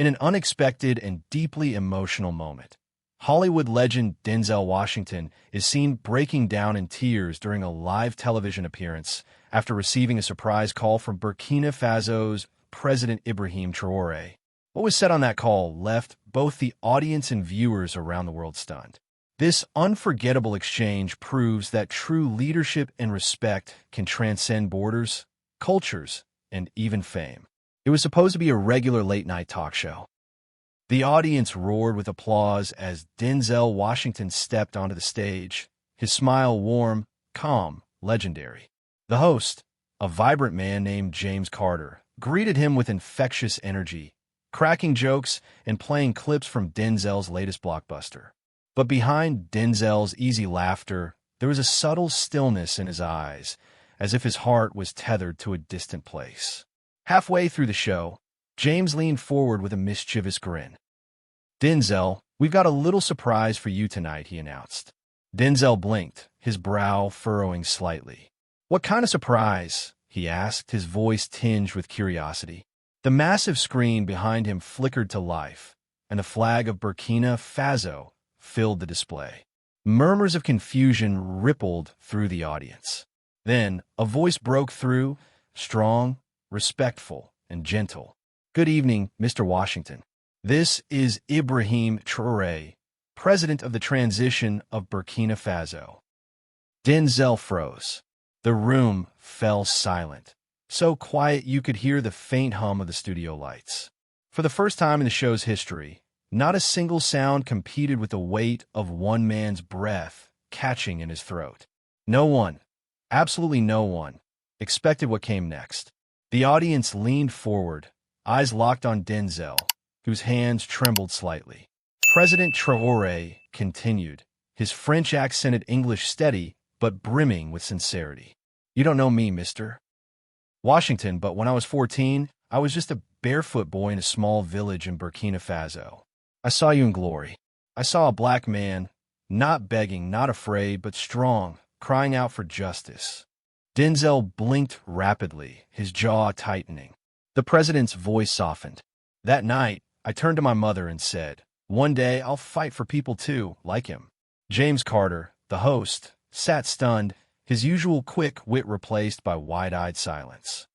In an unexpected and deeply emotional moment, Hollywood legend Denzel Washington is seen breaking down in tears during a live television appearance after receiving a surprise call from Burkina Faso's President Ibrahim Traoré. What was said on that call left both the audience and viewers around the world stunned. This unforgettable exchange proves that true leadership and respect can transcend borders, cultures, and even fame. It was supposed to be a regular late-night talk show. The audience roared with applause as Denzel Washington stepped onto the stage, his smile warm, calm, legendary. The host, a vibrant man named James Carter, greeted him with infectious energy, cracking jokes and playing clips from Denzel's latest blockbuster. But behind Denzel's easy laughter, there was a subtle stillness in his eyes, as if his heart was tethered to a distant place. Halfway through the show, James leaned forward with a mischievous grin. "Denzel, we've got a little surprise for you tonight," he announced. Denzel blinked, his brow furrowing slightly. "What kind of surprise?" he asked, his voice tinged with curiosity. The massive screen behind him flickered to life, and the flag of Burkina Faso filled the display. Murmurs of confusion rippled through the audience. Then, a voice broke through, strong, respectful, and gentle. "Good evening, Mr. Washington. This is Ibrahim Traoré, President of the Transition of Burkina Faso." Denzel froze. The room fell silent, so quiet you could hear the faint hum of the studio lights. For the first time in the show's history, not a single sound competed with the weight of one man's breath catching in his throat. No one, absolutely no one, expected what came next. The audience leaned forward, eyes locked on Denzel, whose hands trembled slightly. President Traoré continued, his French-accented English steady but brimming with sincerity. "You don't know me, Mr. Washington, but when I was 14, I was just a barefoot boy in a small village in Burkina Faso. I saw you in glory. I saw a black man, not begging, not afraid, but strong, crying out for justice." Denzel blinked rapidly, his jaw tightening. The president's voice softened. "That night, I turned to my mother and said, 'One day I'll fight for people too, like him.'" James Carter, the host, sat stunned, his usual quick wit replaced by wide-eyed silence.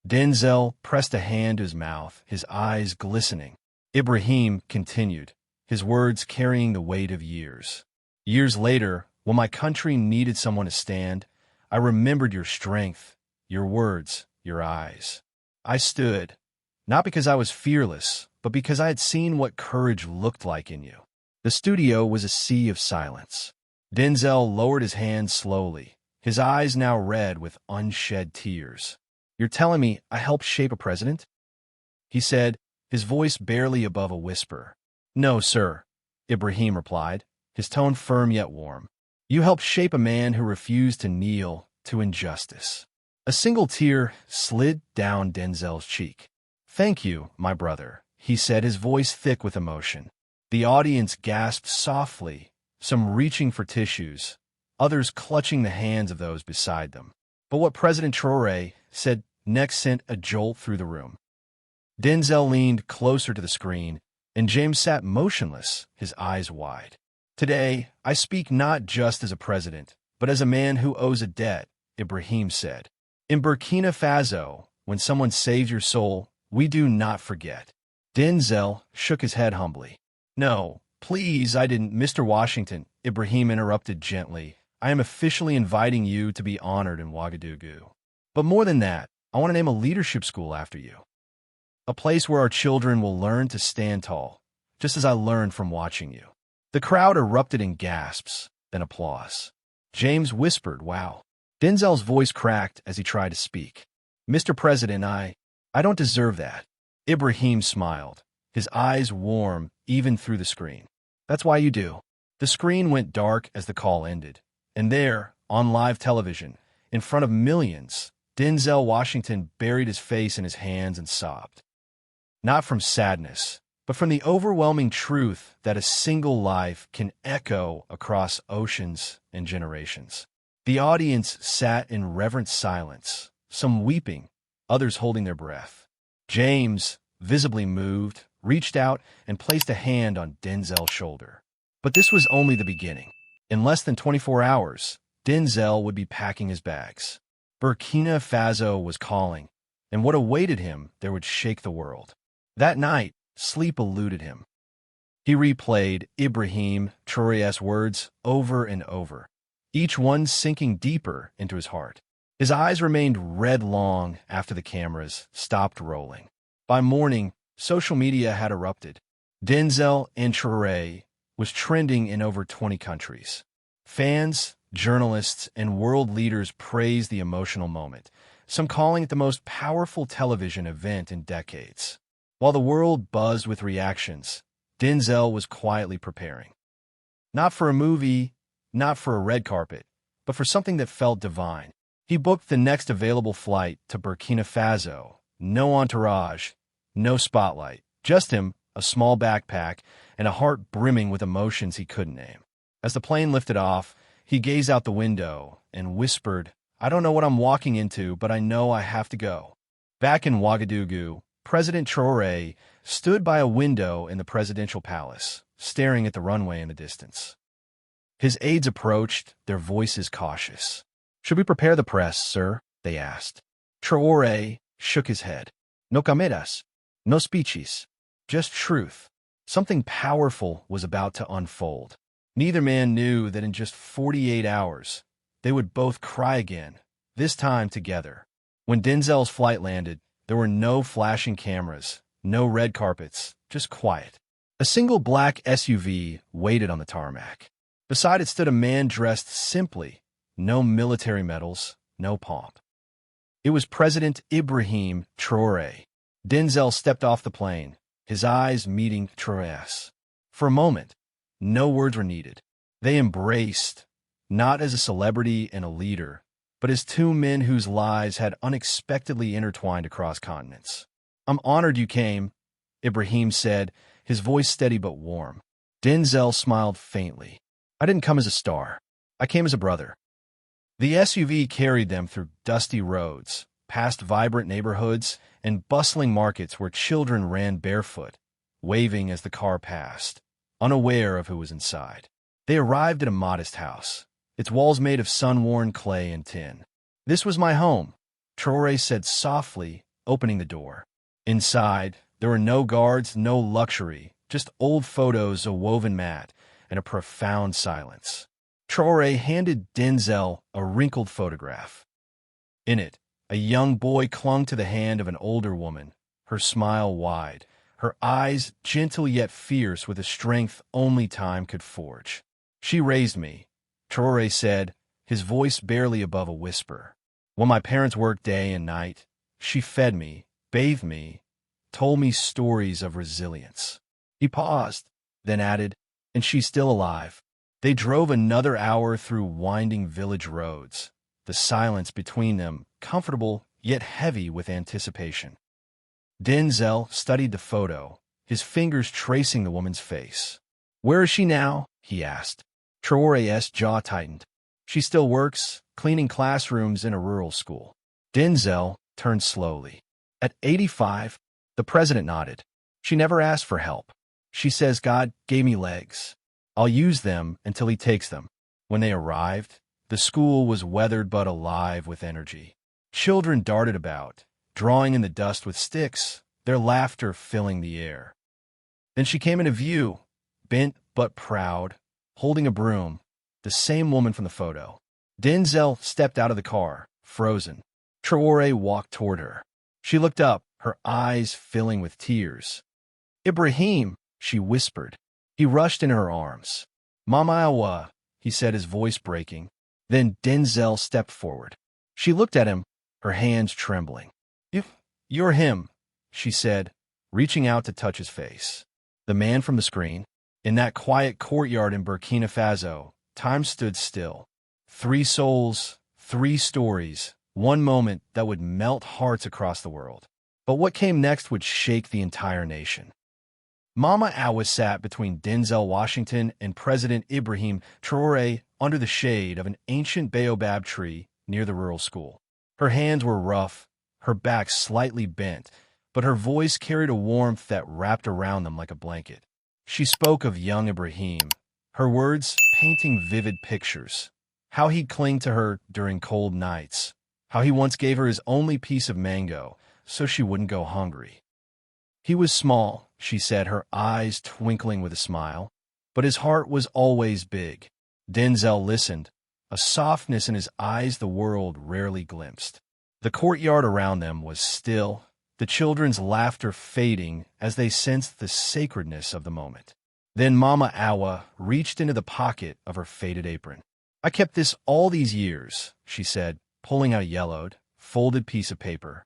Denzel pressed a hand to his mouth, his eyes glistening. Ibrahim continued, his words carrying the weight of years. "Years later, when my country needed someone to stand, I remembered your strength, your words, your eyes. I stood, not because I was fearless, but because I had seen what courage looked like in you." The studio was a sea of silence. Denzel lowered his hand slowly, his eyes now red with unshed tears. "You're telling me I helped shape a president?" he said, his voice barely above a whisper. "No, sir," Ibrahim replied, his tone firm yet warm. "You helped shape a man who refused to kneel to injustice." A single tear slid down Denzel's cheek. "Thank you, my brother," he said, his voice thick with emotion. The audience gasped softly, some reaching for tissues, others clutching the hands of those beside them. But what President Traoré said next sent a jolt through the room. Denzel leaned closer to the screen, and James sat motionless, his eyes wide. "Today, I speak not just as a president, but as a man who owes a debt," Ibrahim said. "In Burkina Faso, when someone saves your soul, we do not forget." Denzel shook his head humbly. "No, please, I didn't." "Mr. Washington," Ibrahim interrupted gently, "I am officially inviting you to be honored in Ouagadougou. But more than that, I want to name a leadership school after you. A place where our children will learn to stand tall, just as I learned from watching you." The crowd erupted in gasps, then applause. James whispered, "Wow." Denzel's voice cracked as he tried to speak. "Mr. President, I don't deserve that." Ibrahim smiled, his eyes warm even through the screen. "That's why you do." The screen went dark as the call ended, and there, on live television, in front of millions, Denzel Washington buried his face in his hands and sobbed. Not from sadness, but from the overwhelming truth that a single life can echo across oceans and generations. The audience sat in reverent silence, some weeping, others holding their breath. James, visibly moved, reached out and placed a hand on Denzel's shoulder. But this was only the beginning. In less than 24 hours, Denzel would be packing his bags. Burkina Faso was calling, and what awaited him there would shake the world. That night, sleep eluded him. He replayed Ibrahim Traoré's words over and over, each one sinking deeper into his heart. His eyes remained red long after the cameras stopped rolling. By morning, social media had erupted. Denzel and Traoré was trending in over 20 countries. Fans, journalists, and world leaders praised the emotional moment, some calling it the most powerful television event in decades. While the world buzzed with reactions, Denzel was quietly preparing. Not for a movie, not for a red carpet, but for something that felt divine. He booked the next available flight to Burkina Faso. No entourage, no spotlight, just him, a small backpack, and a heart brimming with emotions he couldn't name. As the plane lifted off, he gazed out the window and whispered, "I don't know what I'm walking into, but I know I have to go." Back in Ouagadougou, President Traoré stood by a window in the presidential palace, staring at the runway in the distance. His aides approached, their voices cautious. "Should we prepare the press, sir?" they asked. Traoré shook his head. "No cameras, no speeches, just truth." Something powerful was about to unfold. Neither man knew that in just 48 hours, they would both cry again, this time together. When Denzel's flight landed, there were no flashing cameras, no red carpets, just quiet. A single black SUV waited on the tarmac. Beside it stood a man dressed simply, no military medals, no pomp. It was President Ibrahim Traoré. Denzel stepped off the plane, his eyes meeting Traoré's. For a moment, no words were needed. They embraced, not as a celebrity and a leader, but as two men whose lives had unexpectedly intertwined across continents. "I'm honored you came," Ibrahim said, his voice steady but warm. Denzel smiled faintly. "I didn't come as a star. I came as a brother." The SUV carried them through dusty roads, past vibrant neighborhoods, and bustling markets where children ran barefoot, waving as the car passed, unaware of who was inside. They arrived at a modest house, its walls made of sun-worn clay and tin. "This was my home," Traoré said softly, opening the door. Inside, there were no guards, no luxury, just old photos, a woven mat, and a profound silence. Traoré handed Denzel a wrinkled photograph. In it, a young boy clung to the hand of an older woman, her smile wide, her eyes gentle yet fierce with a strength only time could forge. "She raised me," Traoré said, his voice barely above a whisper. "When my parents worked day and night, she fed me, bathed me, told me stories of resilience." He paused, then added, "And she's still alive." They drove another hour through winding village roads, the silence between them comfortable yet heavy with anticipation. Denzel studied the photo, his fingers tracing the woman's face. "Where is she now?" he asked. Traoré's jaw tightened. "She still works, cleaning classrooms in a rural school." Denzel turned slowly. "At 85, the president nodded. "She never asked for help. She says God gave me legs. I'll use them until he takes them." When they arrived, the school was weathered but alive with energy. Children darted about, drawing in the dust with sticks, their laughter filling the air. Then she came into view, bent but proud, holding a broom, the same woman from the photo. Denzel stepped out of the car, frozen. Traoré walked toward her. She looked up, her eyes filling with tears. "Ibrahim," she whispered. He rushed in her arms. "Mama Awa," he said, his voice breaking. Then Denzel stepped forward. She looked at him, her hands trembling. You're him," she said, reaching out to touch his face. The man from the screen. In that quiet courtyard in Burkina Faso, time stood still. 3 souls, 3 stories, one moment that would melt hearts across the world. But what came next would shake the entire nation. Mama Awa sat between Denzel Washington and President Ibrahim Traoré under the shade of an ancient baobab tree near the rural school. Her hands were rough, her back slightly bent, but her voice carried a warmth that wrapped around them like a blanket. She spoke of young Ibrahim, her words painting vivid pictures, how he'd cling to her during cold nights, how he once gave her his only piece of mango so she wouldn't go hungry. He was small, she said, her eyes twinkling with a smile, but his heart was always big. Denzel listened, a softness in his eyes the world rarely glimpsed. The courtyard around them was still, the children's laughter fading as they sensed the sacredness of the moment. Then Mama Awa reached into the pocket of her faded apron. "I kept this all these years," she said, pulling out a yellowed, folded piece of paper.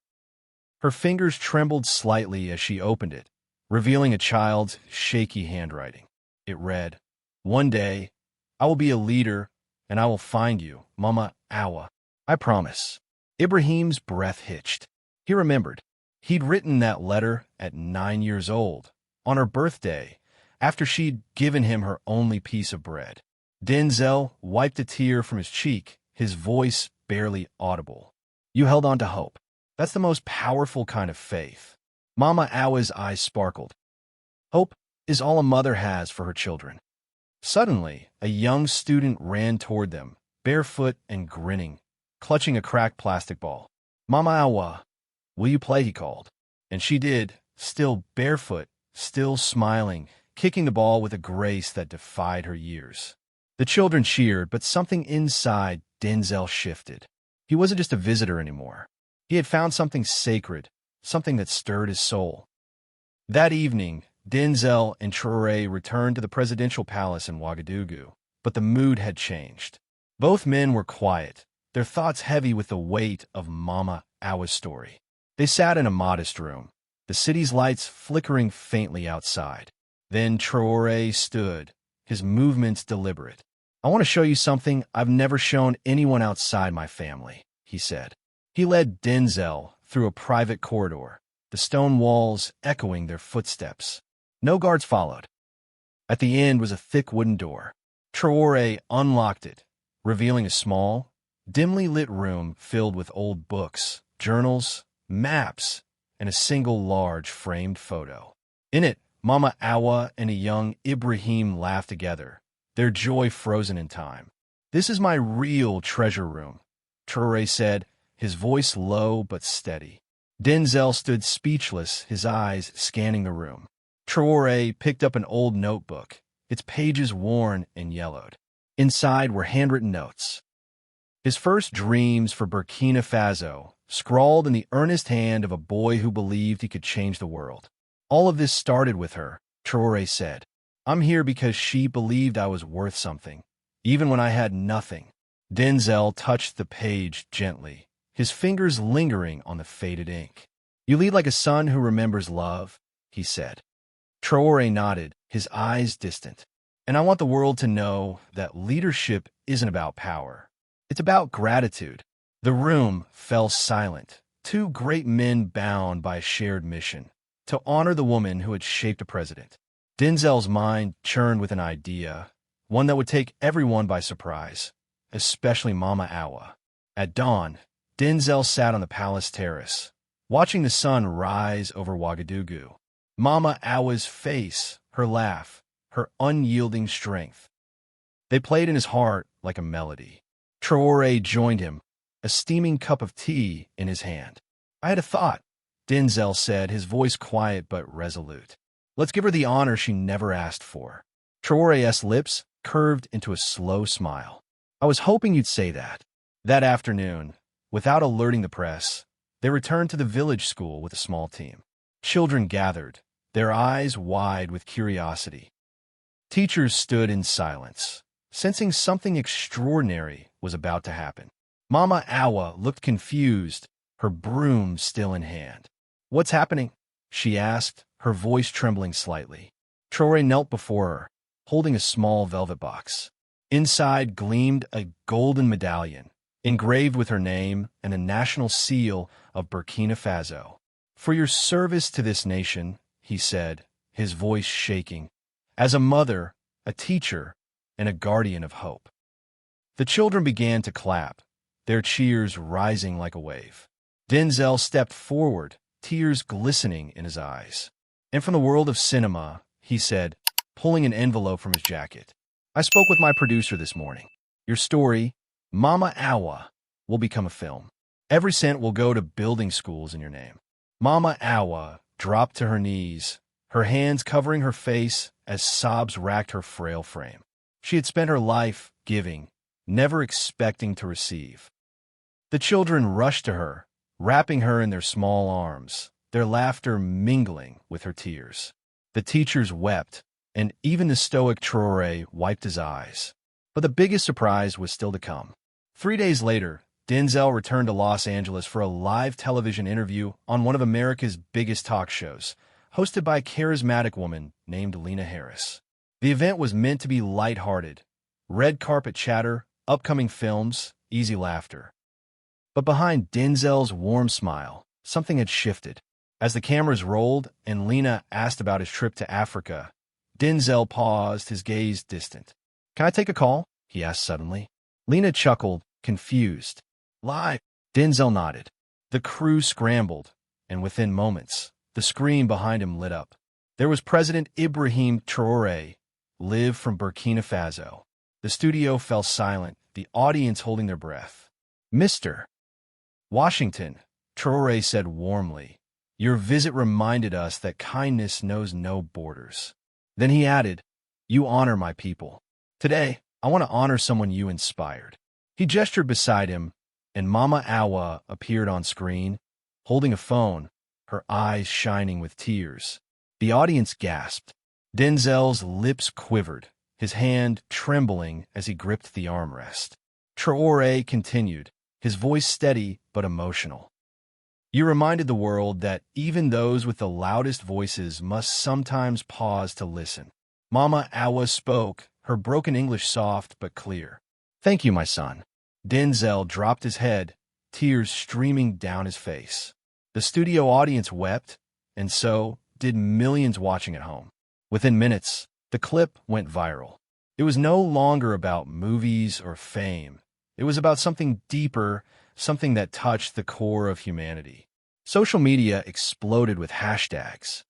Her fingers trembled slightly as she opened it, revealing a child's shaky handwriting. It read, "One day, I will be a leader, and I will find you, Mama Awa. I promise." Ibrahim's breath hitched. He remembered. He'd written that letter at 9 years old, on her birthday, after she'd given him her only piece of bread. Denzel wiped a tear from his cheek, his voice barely audible. "You held on to hope. That's the most powerful kind of faith." Mama Awa's eyes sparkled. "Hope is all a mother has for her children." Suddenly, a young student ran toward them, barefoot and grinning, clutching a cracked plastic ball. "Mama Awa, will you play?" he called. And she did, still barefoot, still smiling, kicking the ball with a grace that defied her years. The children cheered, but something inside Denzel shifted. He wasn't just a visitor anymore. He had found something sacred, something that stirred his soul. That evening, Denzel and Traoré returned to the presidential palace in Ouagadougou, but the mood had changed. Both men were quiet, their thoughts heavy with the weight of Mama Awa's story. They sat in a modest room, the city's lights flickering faintly outside. Then Traoré stood, his movements deliberate. "I want to show you something I've never shown anyone outside my family," he said. He led Denzel through a private corridor, the stone walls echoing their footsteps. No guards followed. At the end was a thick wooden door. Traoré unlocked it, revealing a small, dimly lit room filled with old books, journals, maps, and a single large framed photo. In it, Mama Awa and a young Ibrahim laughed together, their joy frozen in time. "This is my real treasure room," Traoré said, his voice low but steady. Denzel stood speechless, his eyes scanning the room. Traoré picked up an old notebook, its pages worn and yellowed. Inside were handwritten notes. His first dreams for Burkina Faso, scrawled in the earnest hand of a boy who believed he could change the world. "All of this started with her," Traoré said. "I'm here because she believed I was worth something, even when I had nothing." Denzel touched the page gently, his fingers lingering on the faded ink. "You lead like a son who remembers love," he said. Traoré nodded, his eyes distant. "And I want the world to know that leadership isn't about power. It's about gratitude." The room fell silent, two great men bound by a shared mission, to honor the woman who had shaped a president. Denzel's mind churned with an idea, one that would take everyone by surprise, especially Mama Awa. At dawn, Denzel sat on the palace terrace, watching the sun rise over Ouagadougou. Mama Awa's face, her laugh, her unyielding strength. They played in his heart like a melody. Traoré joined him, a steaming cup of tea in his hand. "I had a thought," Denzel said, his voice quiet but resolute. "Let's give her the honor she never asked for." Traoré's lips curved into a slow smile. "I was hoping you'd say that." That afternoon, without alerting the press, they returned to the village school with a small team. Children gathered, their eyes wide with curiosity. Teachers stood in silence, sensing something extraordinary was about to happen. Mama Awa looked confused, her broom still in hand. "What's happening?" she asked, her voice trembling slightly. Traoré knelt before her, holding a small velvet box. Inside gleamed a golden medallion, engraved with her name and a national seal of Burkina Faso. "For your service to this nation," he said, his voice shaking, "as a mother, a teacher, and a guardian of hope." The children began to clap, their cheers rising like a wave. Denzel stepped forward, tears glistening in his eyes. And from the world of cinema, he said, pulling an envelope from his jacket, "I spoke with my producer this morning. Your story, Mama Awa, will become a film. Every cent will go to building schools in your name." Mama Awa dropped to her knees, her hands covering her face as sobs racked her frail frame. She had spent her life giving, never expecting to receive. The children rushed to her, wrapping her in their small arms, their laughter mingling with her tears. The teachers wept, and even the stoic Traoré wiped his eyes. But the biggest surprise was still to come. 3 days later, Denzel returned to Los Angeles for a live television interview on one of America's biggest talk shows, hosted by a charismatic woman named Lena Harris. The event was meant to be lighthearted, red carpet chatter, upcoming films, easy laughter. But behind Denzel's warm smile, something had shifted. As the cameras rolled and Lena asked about his trip to Africa, Denzel paused, his gaze distant. "Can I take a call?" he asked suddenly. Lena chuckled, confused. "Live." Denzel nodded. The crew scrambled, and within moments, the screen behind him lit up. There was President Ibrahim Traoré, live from Burkina Faso. The studio fell silent, the audience holding their breath. "Mr. Washington," Traoré said warmly, "your visit reminded us that kindness knows no borders." Then he added, "You honor my people. Today, I want to honor someone you inspired." He gestured beside him, and Mama Awa appeared on screen, holding a phone, her eyes shining with tears. The audience gasped. Denzel's lips quivered, his hand trembling as he gripped the armrest. Traoré continued, his voice steady but emotional. "You reminded the world that even those with the loudest voices must sometimes pause to listen." Mama Awa spoke, her broken English soft but clear. "Thank you, my son." Denzel dropped his head, tears streaming down his face. The studio audience wept, and so did millions watching at home. Within minutes, the clip went viral. It was no longer about movies or fame. It was about something deeper, something that touched the core of humanity. Social media exploded with hashtags.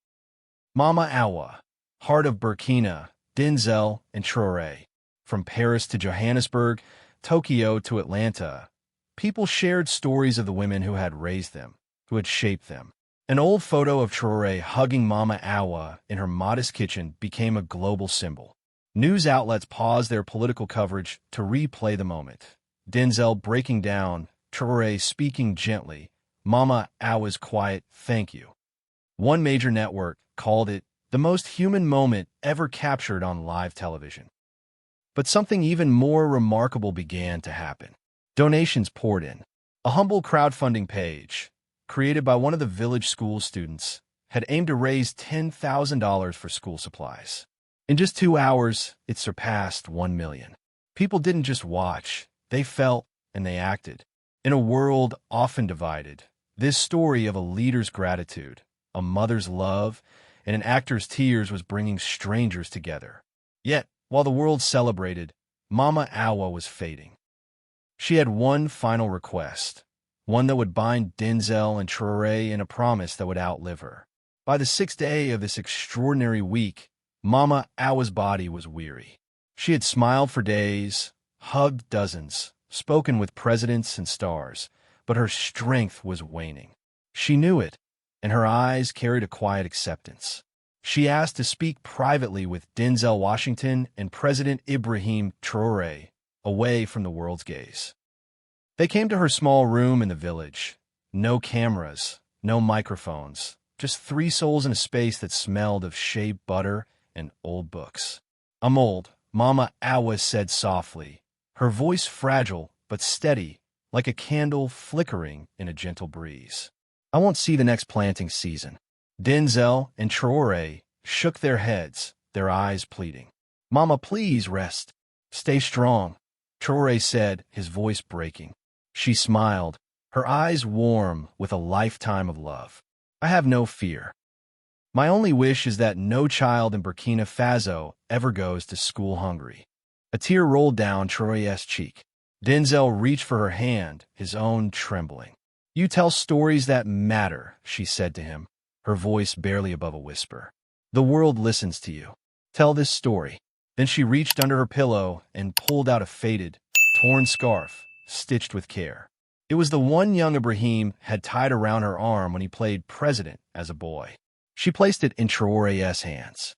Mama Awa, Heart of Burkina, Denzel and Traoré. From Paris to Johannesburg, Tokyo to Atlanta, people shared stories of the women who had raised them, who had shaped them. An old photo of Traoré hugging Mama Awa in her modest kitchen became a global symbol. News outlets paused their political coverage to replay the moment. Denzel breaking down, Traoré speaking gently, Mama Awa's quiet "thank you." One major network called it the most human moment ever captured on live television. But something even more remarkable began to happen. Donations poured in. A humble crowdfunding page, created by one of the village school students, had aimed to raise $10,000 for school supplies. In just 2 hours, it surpassed 1 million. People didn't just watch, they felt and they acted. In a world often divided, this story of a leader's gratitude, a mother's love, and an actor's tears was bringing strangers together. Yet, while the world celebrated, Mama Awa was fading. She had one final request, one that would bind Denzel and Traoré in a promise that would outlive her. By the 6th day of this extraordinary week, Mama Awa's body was weary. She had smiled for days, hugged dozens, spoken with presidents and stars, but her strength was waning. She knew it, and her eyes carried a quiet acceptance. She asked to speak privately with Denzel Washington and President Ibrahim Traoré, away from the world's gaze. They came to her small room in the village. No cameras, no microphones, just 3 souls in a space that smelled of shea butter and old books. "I'm old," Mama Awa said softly, her voice fragile but steady, like a candle flickering in a gentle breeze. "I won't see the next planting season." Denzel and Traoré shook their heads, their eyes pleading. "Mama, please rest. Stay strong," Traoré said, his voice breaking. She smiled, her eyes warm with a lifetime of love. "I have no fear. My only wish is that no child in Burkina Faso ever goes to school hungry." A tear rolled down Traoré's cheek. Denzel reached for her hand, his own trembling. You tell stories that matter, she said to him, her voice barely above a whisper. The world listens to you. Tell this story. Then she reached under her pillow and pulled out a faded, torn scarf, stitched with care. It was the one young Ibrahim had tied around her arm when he played president as a boy. She placed it in Traoré's hands.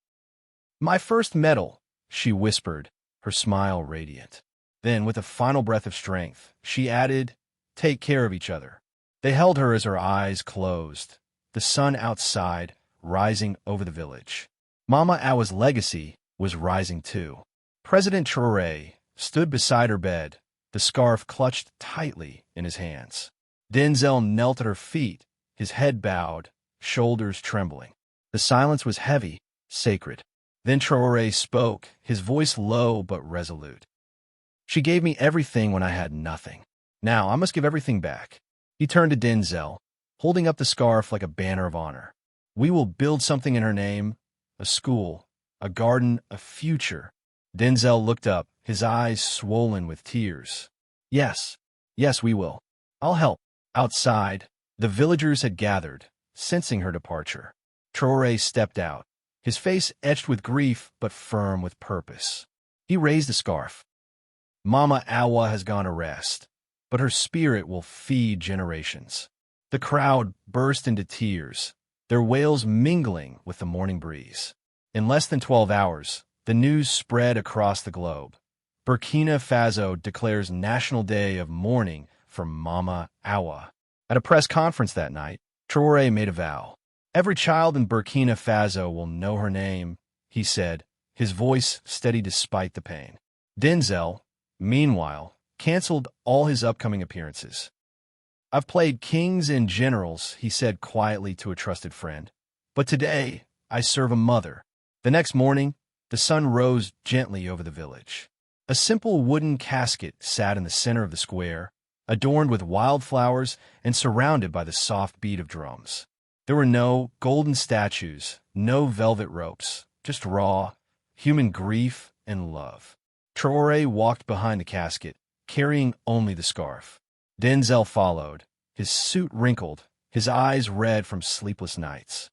My first medal, she whispered, her smile radiant. Then, with a final breath of strength, she added, take care of each other. They held her as her eyes closed, the sun outside rising over the village. Mama Awa's legacy was rising too. President Traoré stood beside her bed, the scarf clutched tightly in his hands. Denzel knelt at her feet, his head bowed, shoulders trembling. The silence was heavy, sacred. Then Traoré spoke, his voice low but resolute. She gave me everything when I had nothing. Now I must give everything back. He turned to Denzel, holding up the scarf like a banner of honor. We will build something in her name, a school, a garden, a future. Denzel looked up, his eyes swollen with tears. Yes, we will. I'll help. Outside, the villagers had gathered, sensing her departure. Traoré stepped out, his face etched with grief but firm with purpose. He raised the scarf. Mama Awa has gone to rest, but her spirit will feed generations. The crowd burst into tears, their wails mingling with the morning breeze. In less than 12 hours, the news spread across the globe. Burkina Faso declares National Day of Mourning for Mama Awa. At a press conference that night, Traoré made a vow. Every child in Burkina Faso will know her name, he said, his voice steady despite the pain. Denzel, meanwhile, canceled all his upcoming appearances. I've played kings and generals, he said quietly to a trusted friend, but today I serve a mother. The next morning, the sun rose gently over the village. A simple wooden casket sat in the center of the square, adorned with wildflowers and surrounded by the soft beat of drums. There were no golden statues, no velvet ropes, just raw, human grief and love. Traoré walked behind the casket, carrying only the scarf. Denzel followed, his suit wrinkled, his eyes red from sleepless nights.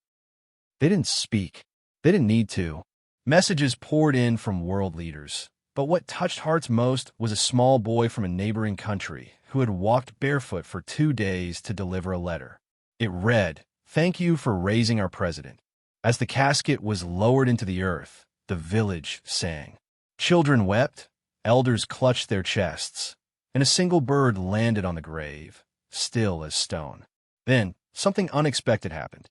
They didn't speak. They didn't need to. Messages poured in from world leaders. But what touched hearts most was a small boy from a neighboring country who had walked barefoot for 2 days to deliver a letter. It read, "Thank you for raising our president." As the casket was lowered into the earth, the village sang. Children wept, elders clutched their chests, and a single bird landed on the grave, still as stone. Then, something unexpected happened.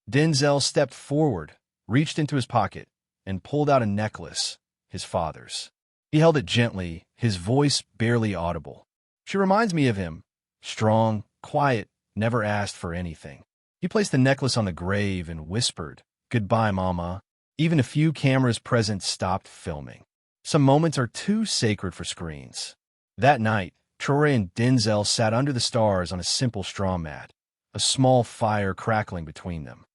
Denzel stepped forward, reached into his pocket, and pulled out a necklace, his father's. He held it gently, his voice barely audible. She reminds me of him, strong, quiet, never asked for anything. He placed the necklace on the grave and whispered, "Goodbye, Mama." Even a few cameras present stopped filming. Some moments are too sacred for screens. That night, Traoré and Denzel sat under the stars on a simple straw mat, a small fire crackling between them.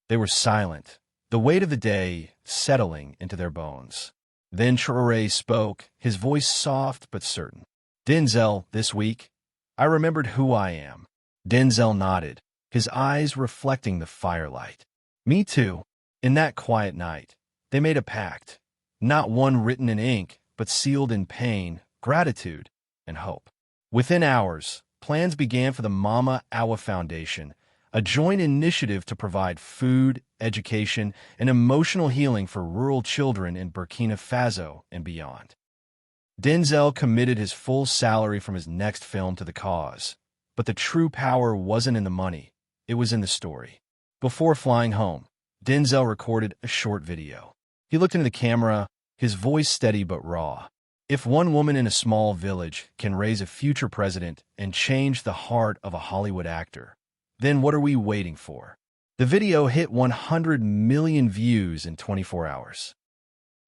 They were silent, the weight of the day settling into their bones. Then Traoré spoke, his voice soft but certain. "Denzel, this week, I remembered who I am." Denzel nodded, his eyes reflecting the firelight. "Me too." In that quiet night, they made a pact, not one written in ink, but sealed in pain, gratitude, and hope. Within hours, plans began for the Mama Awa Foundation, a joint initiative to provide food, education, and emotional healing for rural children in Burkina Faso and beyond. Denzel committed his full salary from his next film to the cause, but the true power wasn't in the money, it was in the story. Before flying home, Denzel recorded a short video. He looked into the camera, his voice steady but raw. If one woman in a small village can raise a future president and change the heart of a Hollywood actor, then what are we waiting for? The video hit 100 million views in 24 hours.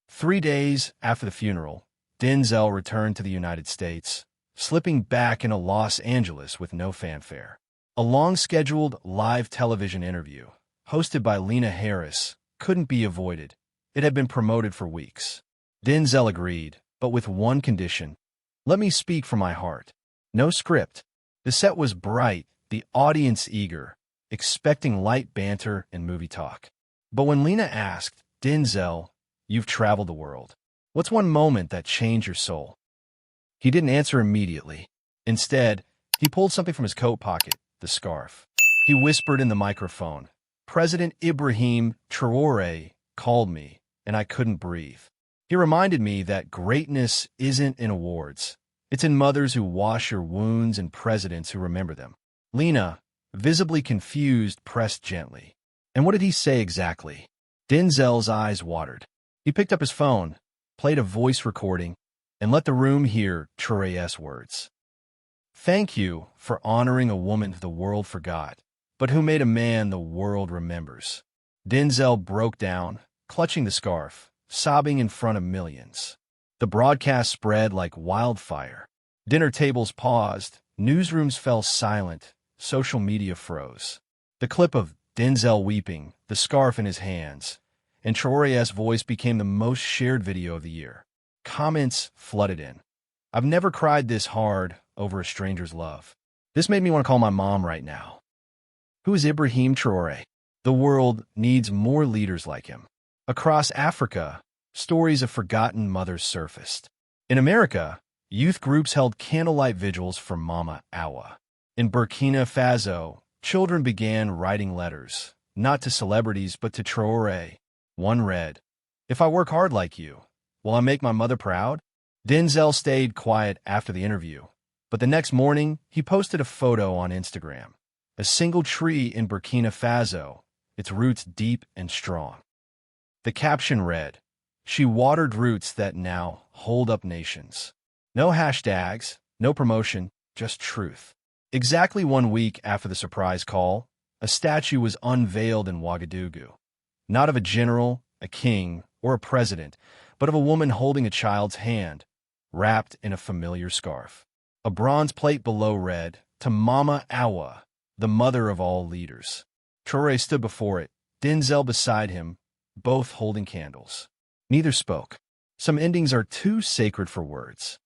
3 days after the funeral, Denzel returned to the United States, slipping back into Los Angeles with no fanfare. A long-scheduled live television interview, hosted by Lena Harris, couldn't be avoided. It had been promoted for weeks. Denzel agreed, but with one condition. "Let me speak from my heart. No script. The set was bright, the audience eager, expecting light banter and movie talk. But when Lena asked, "Denzel, you've traveled the world. What's one moment that changed your soul?" He didn't answer immediately. Instead, he pulled something from his coat pocket, the scarf. He whispered in the microphone, "President Ibrahim Traoré called me, and I couldn't breathe." He reminded me that greatness isn't in awards. It's in mothers who wash your wounds and presidents who remember them. Lena, visibly confused, pressed gently. "And what did he say exactly?" Denzel's eyes watered. He picked up his phone, played a voice recording, and let the room hear Traoré's words. "Thank you for honoring a woman the world forgot, but who made a man the world remembers." Denzel broke down, clutching the scarf, sobbing in front of millions. The broadcast spread like wildfire. Dinner tables paused, newsrooms fell silent, social media froze. The clip of Denzel weeping, the scarf in his hands, and Traoré's voice became the most shared video of the year. Comments flooded in. "I've never cried this hard over a stranger's love. This made me want to call my mom right now." Who is Ibrahim Traoré? The world needs more leaders like him. Across Africa, stories of forgotten mothers surfaced. In America, youth groups held candlelight vigils for Mama Awa. In Burkina Faso, children began writing letters, not to celebrities but to Traoré. One read, "If I work hard like you, will I make my mother proud?" Denzel stayed quiet after the interview, but the next morning he posted a photo on Instagram. A single tree in Burkina Faso, its roots deep and strong. The caption read, "She watered roots that now hold up nations." No hashtags, no promotion, just truth. Exactly 1 week after the surprise call, a statue was unveiled in Ouagadougou. Not of a general, a king, or a president, but of a woman holding a child's hand, wrapped in a familiar scarf. A bronze plate below read, "To Mama Awa, the mother of all leaders." Traoré stood before it, Denzel beside him, both holding candles. Neither spoke. Some endings are too sacred for words.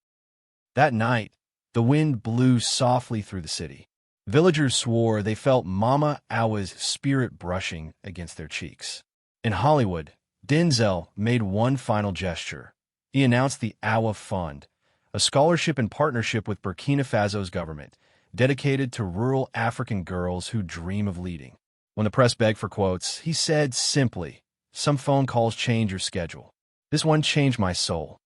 That night, the wind blew softly through the city. Villagers swore they felt Mama Awa's spirit brushing against their cheeks. In Hollywood, Denzel made one final gesture. He announced the Awa Fund, a scholarship in partnership with Burkina Faso's government, dedicated to rural African girls who dream of leading. When the press begged for quotes, he said simply, "Some phone calls change your schedule. This one changed my soul."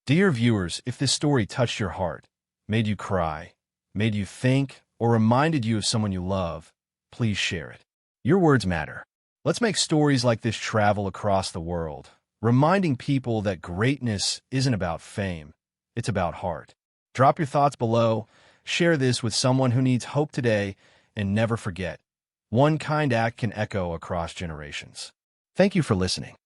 Dear viewers, if this story touched your heart, made you cry, made you think, or reminded you of someone you love, please share it. Your words matter. Let's make stories like this travel across the world, reminding people that greatness isn't about fame, it's about heart. Drop your thoughts below, share this with someone who needs hope today, and never forget, one kind act can echo across generations. Thank you for listening.